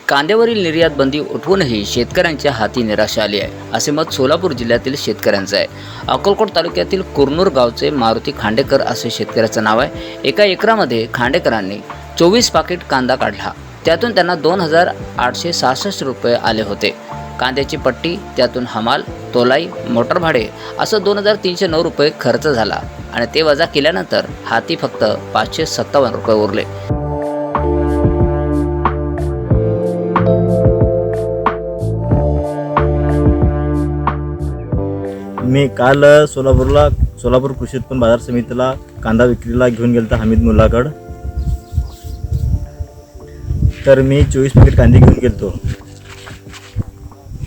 कांद्यावरील निर्यात बंदी उठवूनही शेतकऱ्यांच्या हाती निराशा आली आहे, असे मत सोलापूर जिल्ह्यातील शेतकऱ्यांचं आहे। अक्कलकोट तालुक्यातील कुरनूर गावचे मारुती खांडेकर असे शेतकऱ्याचं नाव आहे। एका एकरामध्ये खांडेकरांनी 24 पाकिट कांदा काढला, त्यातून त्यांना 2866 रुपये आले होते। कांद्याची पट्टी, त्यातून हमाल, तोलाई, मोटर भाडे असं 2309 रुपये खर्च झाला आणि ते वजा केल्यानंतर हाती फक्त 557 रुपये उरले। मी काल सोलापूर कृषी उत्पन्न बाजार समितीला कांदा विक्रीला घेऊन गेलता हमीद मुल्लाकड। तर मी 24 पॅकेट कांदे घेऊन गेलतो।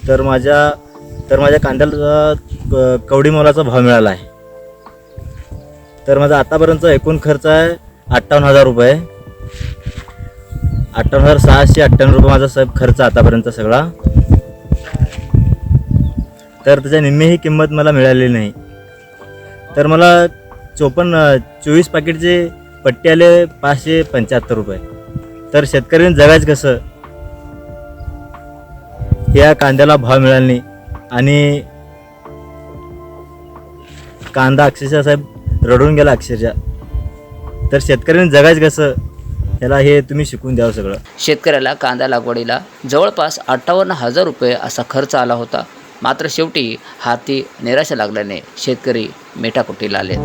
तर माझ्या कांद्याला कवडी मोलाचा भाव मिळाला आहे। तर माझा आतापर्यंतचा एकूण खर्च आहे 58,000 रुपये, 58,698 रुपये माझा साहेब खर्च आतापर्यंत सगळा। तर त्याच्या निम्मी ही किंमत मला मिळालेली नाही। तर मला 24 पाकिटचे पट्टी आले 575 रुपये। तर शेतकऱ्यांनी जगायचं कसं? या कांद्याला भाव मिळाला नाही आणि कांदा अक्षरशः साहेब रडून गेला अक्षरशः। तर शेतकऱ्यांनी जगायचं कसं याला हे तुम्ही शिकून द्यावं सगळं। शेतकऱ्याला कांदा लागवडीला जवळपास 58,000 रुपये असा खर्च आला होता, मात्र शेवटी हाती निराशा लागल्याने शेतकरी मेटाकुटीला आले।